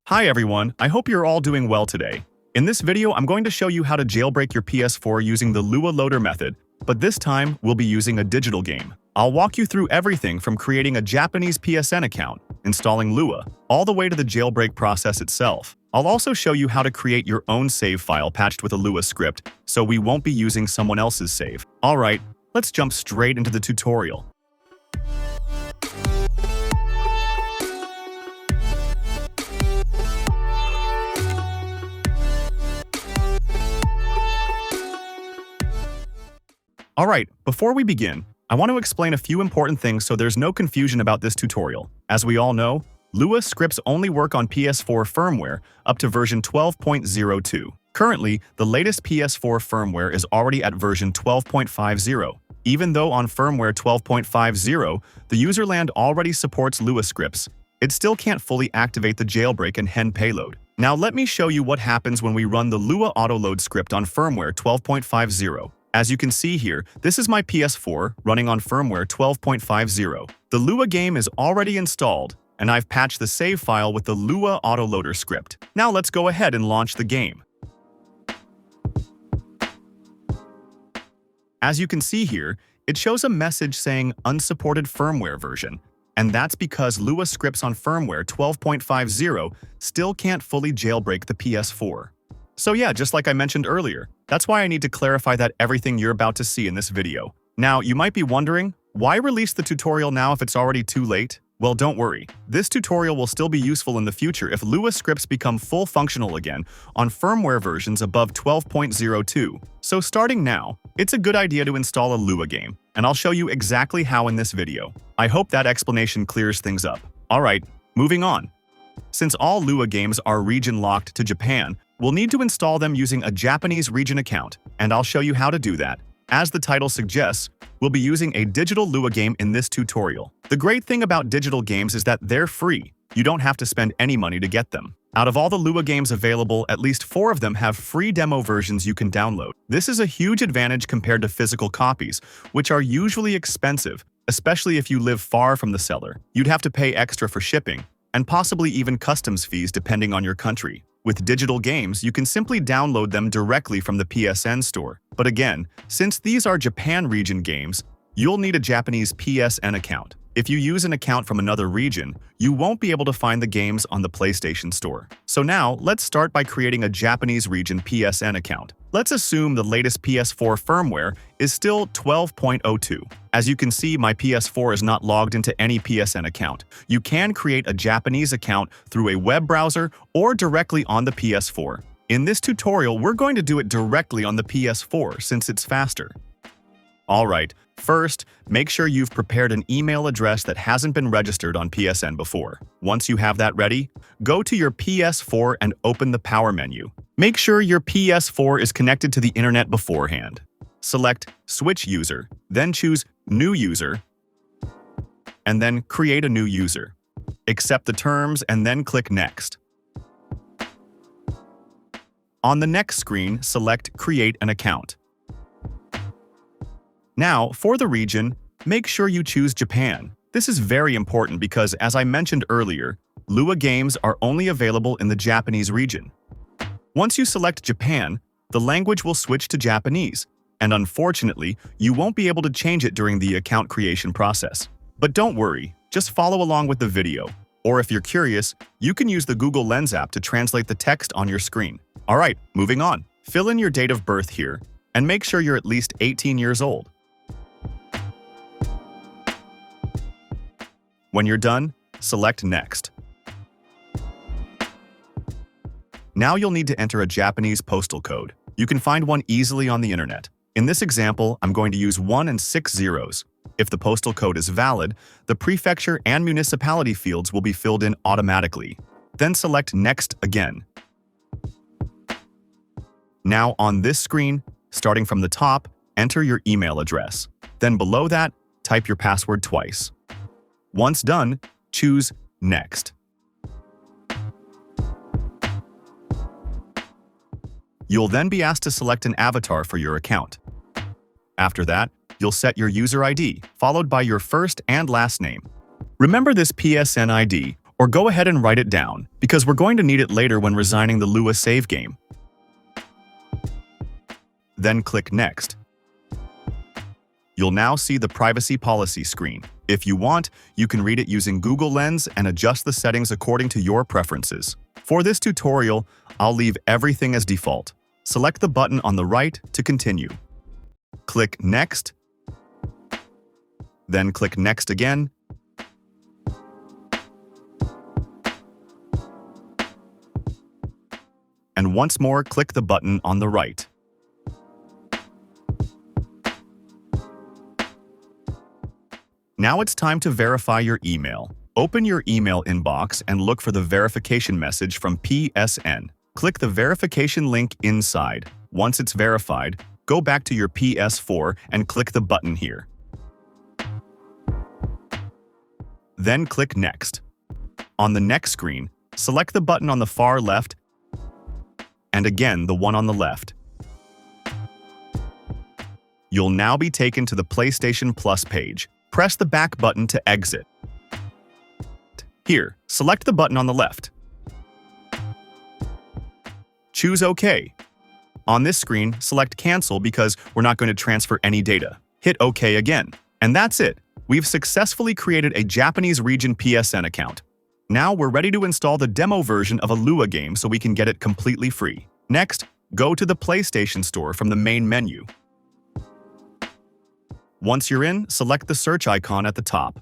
Hi everyone, I hope you're all doing well today. In this video, I'm going to show you how to jailbreak your PS4 using the Lua loader method, but this time we'll be using a digital game. I'll walk you through everything from creating a Japanese PSN account, installing Lua, all the way to the jailbreak process itself. I'll also show you how to create your own save file patched with a Lua script, so we won't be using someone else's save. Alright, let's jump straight into the tutorial. Alright, before we begin, I want to explain a few important things so there's no confusion about this tutorial. As we all know, Lua scripts only work on PS4 firmware up to version 12.02. Currently, the latest PS4 firmware is already at version 12.50. Even though on firmware 12.50, the userland already supports Lua scripts, it still can't fully activate the jailbreak and hen payload. Now let me show you what happens when we run the Lua autoload script on firmware 12.50. As you can see here, this is my PS4 running on firmware 12.50. The Lua game is already installed, and I've patched the save file with the Lua autoloader script. Now let's go ahead and launch the game. As you can see here, it shows a message saying unsupported firmware version, and that's because Lua scripts on firmware 12.50 still can't fully jailbreak the PS4. So yeah, just like I mentioned earlier, that's why I need to clarify that everything you're about to see in this video. Now, you might be wondering, why release the tutorial now if it's already too late? Well, don't worry. This tutorial will still be useful in the future if Lua scripts become full functional again on firmware versions above 12.02. So starting now, it's a good idea to install a Lua game, and I'll show you exactly how in this video. I hope that explanation clears things up. Alright, moving on. Since all Lua games are region-locked to Japan, we'll need to install them using a Japanese region account, and I'll show you how to do that. As the title suggests, we'll be using a digital Lua game in this tutorial. The great thing about digital games is that they're free. You don't have to spend any money to get them. Out of all the Lua games available, at least 4 of them have free demo versions you can download. This is a huge advantage compared to physical copies, which are usually expensive, especially if you live far from the seller. You'd have to pay extra for shipping, and possibly even customs fees depending on your country. With digital games, you can simply download them directly from the PSN store. But again, since these are Japan region games, you'll need a Japanese PSN account. If you use an account from another region, you won't be able to find the games on the PlayStation Store. So now, let's start by creating a Japanese region PSN account. Let's assume the latest PS4 firmware is still 12.02. As you can see, my PS4 is not logged into any PSN account. You can create a Japanese account through a web browser or directly on the PS4. In this tutorial, we're going to do it directly on the PS4 since it's faster. Alright, first, make sure you've prepared an email address that hasn't been registered on PSN before. Once you have that ready, go to your PS4 and open the power menu. Make sure your PS4 is connected to the internet beforehand. Select Switch User, then choose New User, and then create a new user. Accept the terms and then click Next. On the next screen, select Create an account. Now, for the region, make sure you choose Japan. This is very important because, as I mentioned earlier, Lua games are only available in the Japanese region. Once you select Japan, the language will switch to Japanese, and unfortunately, you won't be able to change it during the account creation process. But don't worry, just follow along with the video, or if you're curious, you can use the Google Lens app to translate the text on your screen. Alright, moving on. Fill in your date of birth here, and make sure you're at least 18 years old. When you're done, select Next. Now you'll need to enter a Japanese postal code. You can find one easily on the internet. In this example, I'm going to use 1 and 6 zeros. If the postal code is valid, the prefecture and municipality fields will be filled in automatically. Then select Next again. Now on this screen, starting from the top, enter your email address. Then below that, type your password twice. Once done, choose Next. You'll then be asked to select an avatar for your account. After that, you'll set your user ID, followed by your first and last name. Remember this PSN ID, or go ahead and write it down, because we're going to need it later when resigning the Lua save game. Then click Next. You'll now see the privacy policy screen. If you want, you can read it using Google Lens and adjust the settings according to your preferences. For this tutorial, I'll leave everything as default. Select the button on the right to continue. Click Next, then click Next again, and once more click the button on the right. Now it's time to verify your email. Open your email inbox and look for the verification message from PSN. Click the verification link inside. Once it's verified, go back to your PS4 and click the button here. Then click Next. On the next screen, select the button on the far left and again the one on the left. You'll now be taken to the PlayStation Plus page. Press the back button to exit. Here, select the button on the left. Choose OK. On this screen, select Cancel because we're not going to transfer any data. Hit OK again. And that's it. We've successfully created a Japanese region PSN account. Now we're ready to install the demo version of a Lua game so we can get it completely free. Next, go to the PlayStation Store from the main menu. Once you're in, select the search icon at the top.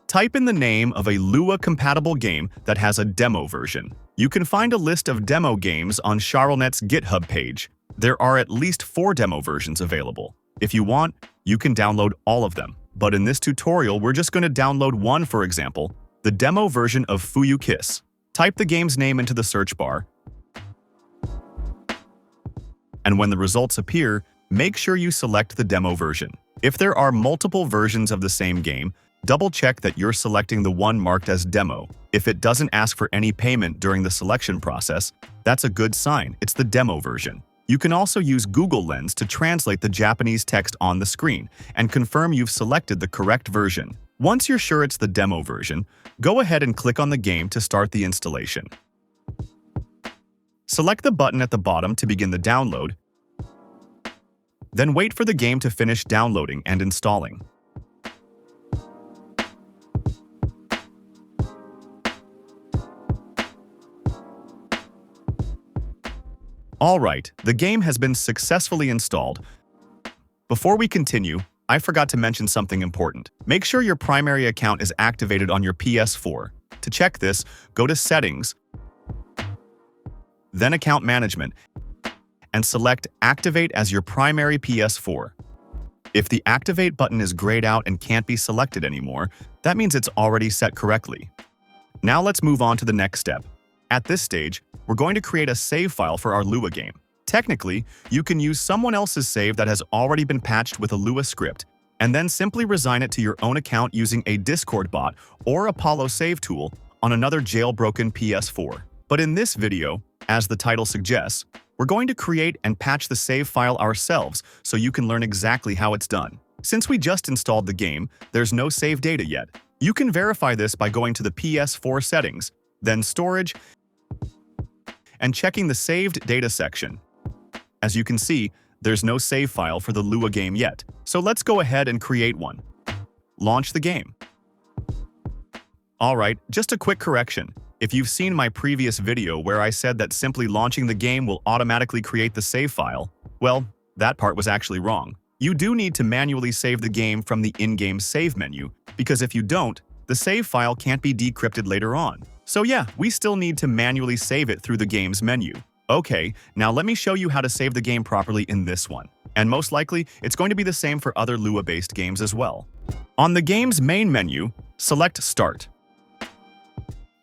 Type in the name of a Lua-compatible game that has a demo version. You can find a list of demo games on Shahrilnet's GitHub page. There are at least 4 demo versions available. If you want, you can download all of them. But in this tutorial, we're just going to download one, for example, the demo version of Fuyu Kiss. Type the game's name into the search bar, and when the results appear, make sure you select the demo version. If there are multiple versions of the same game, double-check that you're selecting the one marked as demo. If it doesn't ask for any payment during the selection process, that's a good sign. It's the demo version. You can also use Google Lens to translate the Japanese text on the screen and confirm you've selected the correct version. Once you're sure it's the demo version, go ahead and click on the game to start the installation. Select the button at the bottom to begin the download, then wait for the game to finish downloading and installing. Alright, the game has been successfully installed. Before we continue, I forgot to mention something important. Make sure your primary account is activated on your PS4. To check this, go to Settings, then Account Management, and select Activate as your primary PS4. If the Activate button is grayed out and can't be selected anymore, that means it's already set correctly. Now let's move on to the next step. At this stage, we're going to create a save file for our Lua game. Technically, you can use someone else's save that has already been patched with a Lua script, and then simply resign it to your own account using a Discord bot or Apollo save tool on another jailbroken PS4. But in this video, as the title suggests, we're going to create and patch the save file ourselves so you can learn exactly how it's done. Since we just installed the game, there's no save data yet. You can verify this by going to the PS4 settings, then Storage, and checking the Saved Data section. As you can see, there's no save file for the Lua game yet, so let's go ahead and create one. Launch the game. Alright, just a quick correction. If you've seen my previous video where I said that simply launching the game will automatically create the save file, well, that part was actually wrong. You do need to manually save the game from the in-game save menu, because if you don't, the save file can't be decrypted later on. So yeah, we still need to manually save it through the game's menu. Okay, now let me show you how to save the game properly in this one. And most likely, it's going to be the same for other Lua-based games as well. On the game's main menu, select Start.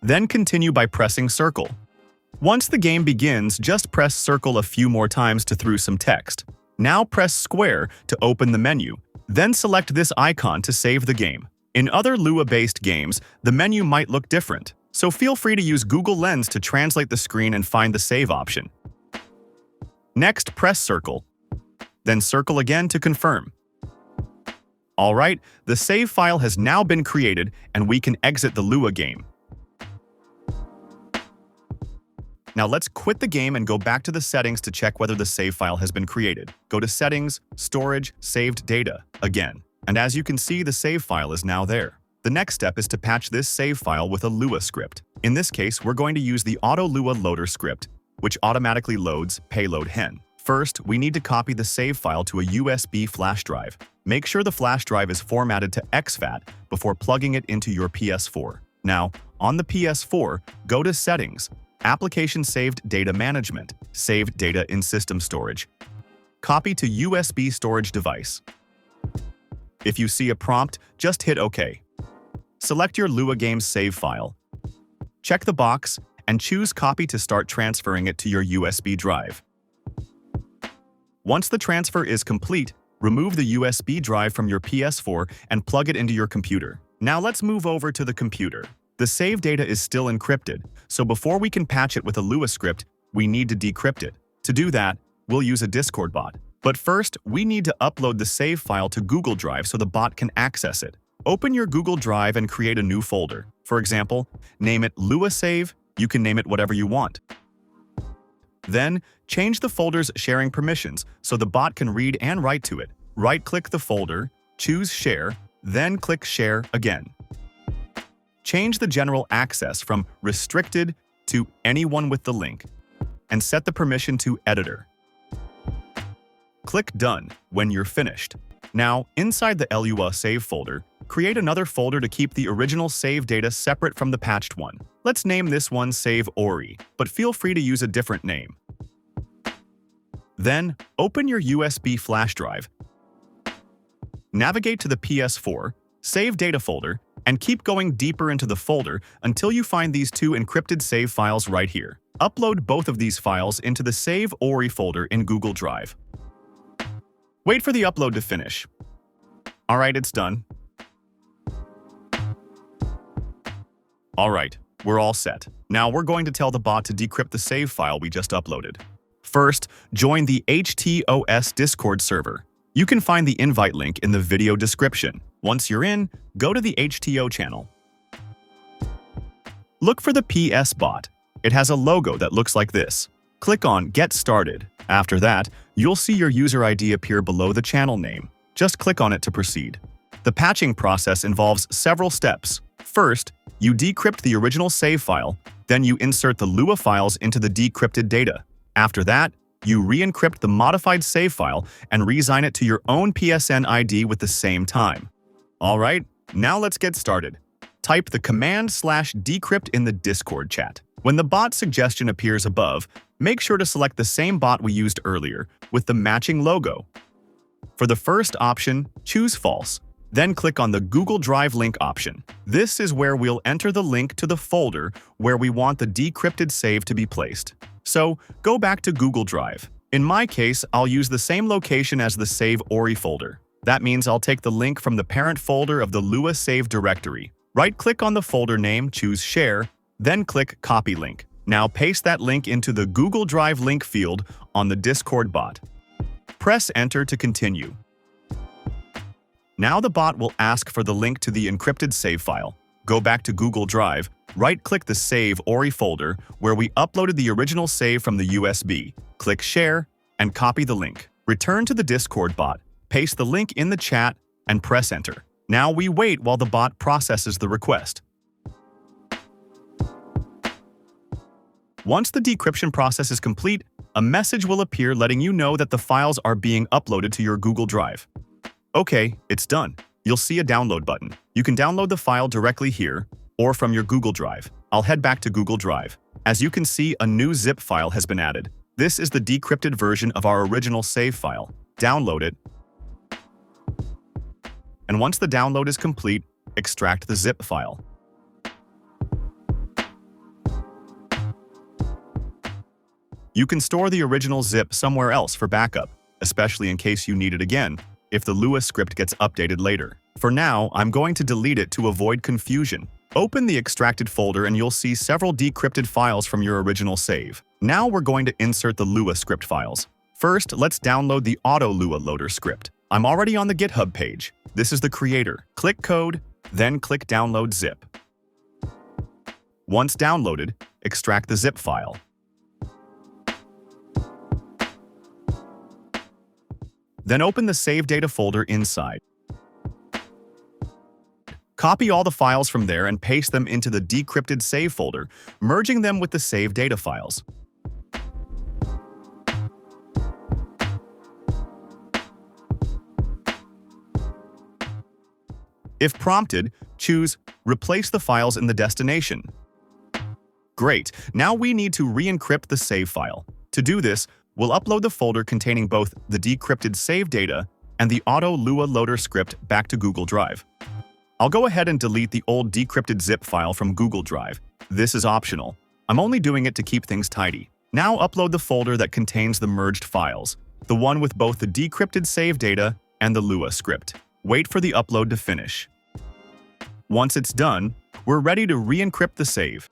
Then continue by pressing Circle. Once the game begins, just press Circle a few more times to through some text. Now press Square to open the menu. Then select this icon to save the game. In other Lua-based games, the menu might look different, so feel free to use Google Lens to translate the screen and find the save option. Next, press Circle. Then Circle again to confirm. Alright, the save file has now been created and we can exit the Lua game. Now let's quit the game and go back to the settings to check whether the save file has been created. Go to Settings, Storage, Saved Data again. And as you can see, the save file is now there. The next step is to patch this save file with a Lua script. In this case, we're going to use the Auto Lua Loader script, which automatically loads payload hen. First, we need to copy the save file to a USB flash drive. Make sure the flash drive is formatted to exFAT before plugging it into your PS4. Now, on the PS4, go to Settings, Application Saved Data Management, Saved Data in System Storage. Copy to USB storage device. If you see a prompt, just hit OK. Select your Lua Games save file. Check the box and choose Copy to start transferring it to your USB drive. Once the transfer is complete, remove the USB drive from your PS4 and plug it into your computer. Now let's move over to the computer. The save data is still encrypted, so before we can patch it with a Lua script, we need to decrypt it. To do that, we'll use a Discord bot. But first, we need to upload the save file to Google Drive so the bot can access it. Open your Google Drive and create a new folder. For example, name it Lua Save. You can name it whatever you want. Then, change the folder's sharing permissions so the bot can read and write to it. Right-click the folder, choose Share, then click Share again. Change the general access from Restricted to Anyone with the link, and set the permission to Editor. Click Done when you're finished. Now, inside the Lua Save folder, create another folder to keep the original save data separate from the patched one. Let's name this one Save Ori, but feel free to use a different name. Then, open your USB flash drive. Navigate to the PS4, Save Data folder, and keep going deeper into the folder until you find these two encrypted save files right here. Upload both of these files into the Save Ori folder in Google Drive. Wait for the upload to finish. Alright, it's done. Alright, we're all set. Now we're going to tell the bot to decrypt the save file we just uploaded. First, join the HTOS Discord server. You can find the invite link in the video description. Once you're in, go to the HTO channel. Look for the PS bot. It has a logo that looks like this. Click on Get Started. After that, you'll see your user ID appear below the channel name. Just click on it to proceed. The patching process involves several steps. First, you decrypt the original save file, then you insert the Lua files into the decrypted data. After that, you re-encrypt the modified save file and reassign it to your own PSN ID with the same time. Alright, now let's get started. Type the command/decrypt in the Discord chat. When the bot suggestion appears above, make sure to select the same bot we used earlier with the matching logo. For the first option, choose False. Then click on the Google Drive link option. This is where we'll enter the link to the folder where we want the decrypted save to be placed. So, go back to Google Drive. In my case, I'll use the same location as the Save Ori folder. That means I'll take the link from the parent folder of the Lua Save directory. Right-click on the folder name, choose Share, then click Copy Link. Now paste that link into the Google Drive link field on the Discord bot. Press Enter to continue. Now the bot will ask for the link to the encrypted save file. Go back to Google Drive, right-click the Save Ori folder where we uploaded the original save from the USB. Click Share and copy the link. Return to the Discord bot, paste the link in the chat, and press Enter. Now we wait while the bot processes the request. Once the decryption process is complete, a message will appear letting you know that the files are being uploaded to your Google Drive. Okay, it's done. You'll see a download button. You can download the file directly here or from your Google Drive. I'll head back to Google Drive. As you can see, a new zip file has been added. This is the decrypted version of our original save file. Download it. And once the download is complete, extract the zip file. You can store the original zip somewhere else for backup, especially in case you need it again, if the Lua script gets updated later. For now, I'm going to delete it to avoid confusion. Open the extracted folder and you'll see several decrypted files from your original save. Now we're going to insert the Lua script files. First, let's download the Auto Lua Loader script. I'm already on the GitHub page. This is the creator. Click Code, then click Download Zip. Once downloaded, extract the zip file. Then open the Save Data folder inside. Copy all the files from there and paste them into the decrypted save folder, merging them with the Save Data files. If prompted, choose Replace the files in the destination. Great, now we need to re-encrypt the save file. To do this, we'll upload the folder containing both the decrypted save data and the auto Lua loader script back to Google Drive. I'll go ahead and delete the old decrypted zip file from Google Drive. This is optional. I'm only doing it to keep things tidy. Now upload the folder that contains the merged files, the one with both the decrypted save data and the Lua script. Wait for the upload to finish. Once it's done, we're ready to re-encrypt the save.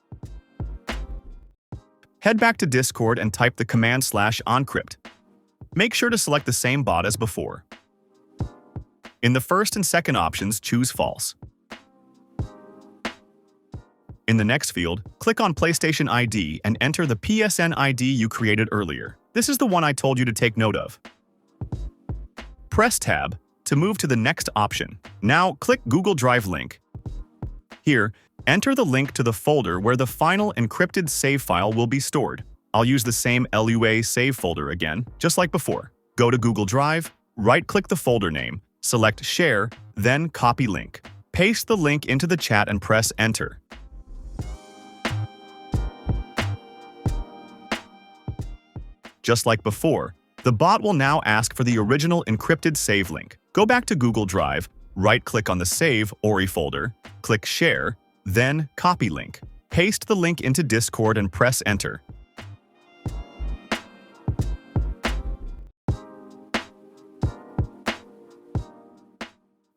Head back to Discord and type the command /encrypt. Make sure to select the same bot as before. In the first and second options, choose false. In the next field, click on PlayStation ID and enter the PSN ID you created earlier. This is the one I told you to take note of. Press Tab to move to the next option. Now click Google Drive link. Here, enter the link to the folder where the final encrypted save file will be stored. I'll use the same LUA save folder again, just like before. Go to Google Drive, right-click the folder name, select Share, then Copy Link. Paste the link into the chat and press Enter. Just like before, the bot will now ask for the original encrypted save link. Go back to Google Drive, right-click on the Save ORI folder, click Share, then Copy Link. Paste the link into Discord and press Enter.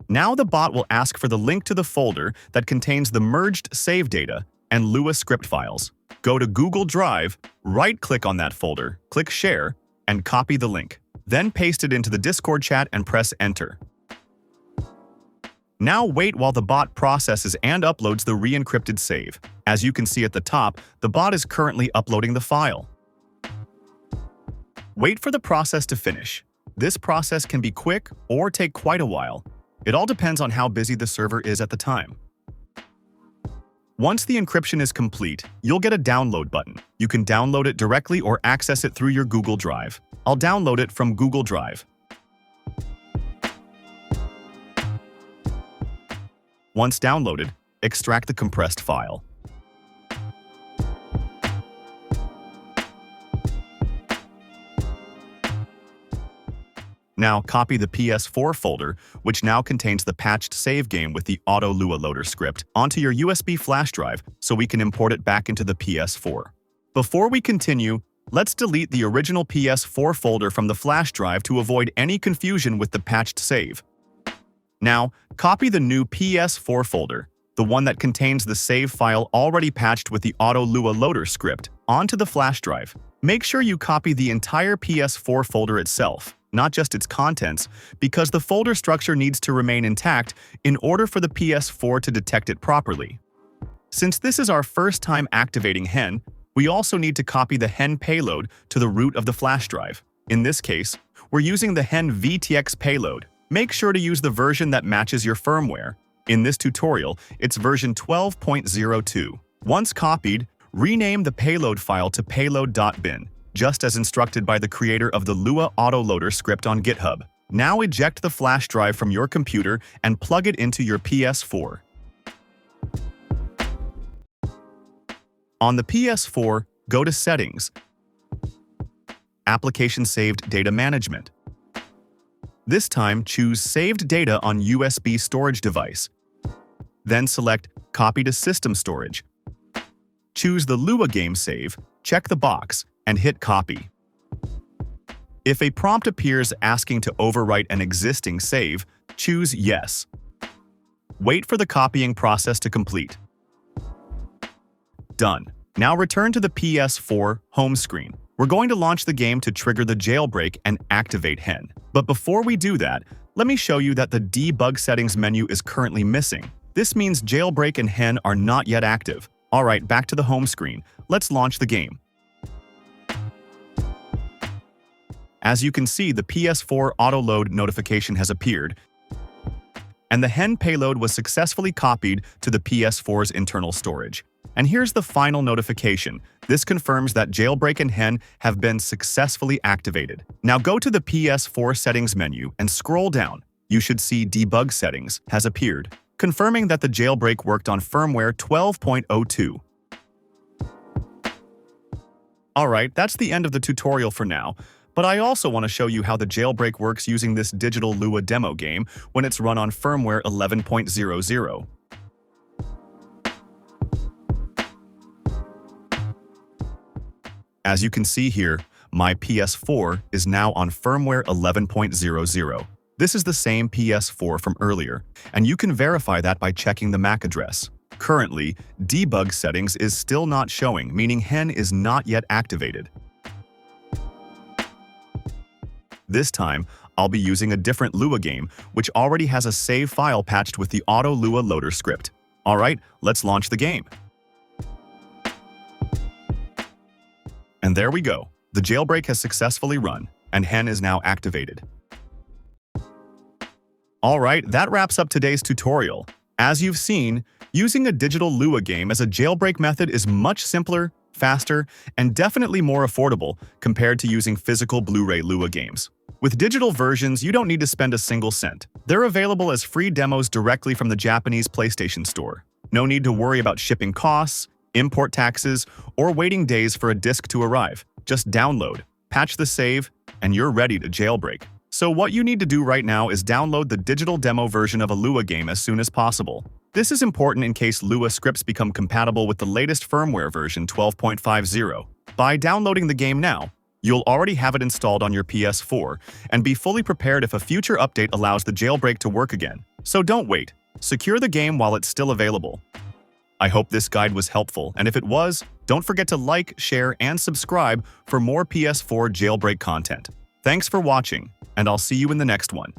Now the bot will ask for the link to the folder that contains the merged save data and Lua script files. Go to Google Drive, right-click on that folder, click Share, and copy the link. Then paste it into the Discord chat and press Enter. Now wait while the bot processes and uploads the re-encrypted save. As you can see at the top, the bot is currently uploading the file. Wait for the process to finish. This process can be quick or take quite a while. It all depends on how busy the server is at the time. Once the encryption is complete, you'll get a download button. You can download it directly or access it through your Google Drive. I'll download it from Google Drive. Once downloaded, extract the compressed file. Now copy the PS4 folder, which now contains the patched save game with the auto Lua loader script, onto your USB flash drive so we can import it back into the PS4. Before we continue, let's delete the original PS4 folder from the flash drive to avoid any confusion with the patched save. Now, copy the new PS4 folder, the one that contains the save file already patched with the auto Lua loader script, onto the flash drive. Make sure you copy the entire PS4 folder itself, not just its contents, because the folder structure needs to remain intact in order for the PS4 to detect it properly. Since this is our first time activating HEN, we also need to copy the HEN payload to the root of the flash drive. In this case, we're using the HENVTX payload. Make sure to use the version that matches your firmware. In this tutorial, it's version 12.02. Once copied, rename the payload file to payload.bin, just as instructed by the creator of the Lua autoloader script on GitHub. Now eject the flash drive from your computer and plug it into your PS4. On the PS4, go to Settings, Application Saved Data Management. This time, choose Saved Data on USB storage device. Then select Copy to System Storage. Choose the Lua game save, check the box, and hit Copy. If a prompt appears asking to overwrite an existing save, choose Yes. Wait for the copying process to complete. Done. Now return to the PS4 home screen. We're going to launch the game to trigger the jailbreak and activate HEN. But before we do that, let me show you that the debug settings menu is currently missing. This means Jailbreak and Hen are not yet active. Alright, back to the home screen. Let's launch the game. As you can see, the PS4 auto-load notification has appeared, and the Hen payload was successfully copied to the PS4's internal storage. And here's the final notification. This confirms that Jailbreak and Hen have been successfully activated. Now go to the PS4 settings menu and scroll down. You should see Debug Settings has appeared, confirming that the jailbreak worked on firmware 12.02. Alright, that's the end of the tutorial for now. But I also want to show you how the jailbreak works using this digital Lua demo game when it's run on firmware 11.00. As you can see here, my PS4 is now on firmware 11.00. This is the same PS4 from earlier, and you can verify that by checking the MAC address. Currently, debug settings is still not showing, meaning Hen is not yet activated. This time, I'll be using a different Lua game, which already has a save file patched with the Auto Lua Loader script. Alright, let's launch the game. And there we go. The jailbreak has successfully run, and Hen is now activated. Alright, that wraps up today's tutorial. As you've seen, using a digital Lua game as a jailbreak method is much simpler, faster, and definitely more affordable compared to using physical Blu-ray Lua games. With digital versions, you don't need to spend a single cent. They're available as free demos directly from the Japanese PlayStation Store. No need to worry about shipping costs, import taxes, or waiting days for a disc to arrive. Just download, patch the save, and you're ready to jailbreak. So what you need to do right now is download the digital demo version of a Lua game as soon as possible. This is important in case Lua scripts become compatible with the latest firmware version 12.50. By downloading the game now, you'll already have it installed on your PS4 and be fully prepared if a future update allows the jailbreak to work again. So don't wait. Secure the game while it's still available. I hope this guide was helpful, and if it was, don't forget to like, share, and subscribe for more PS4 jailbreak content. Thanks for watching, and I'll see you in the next one.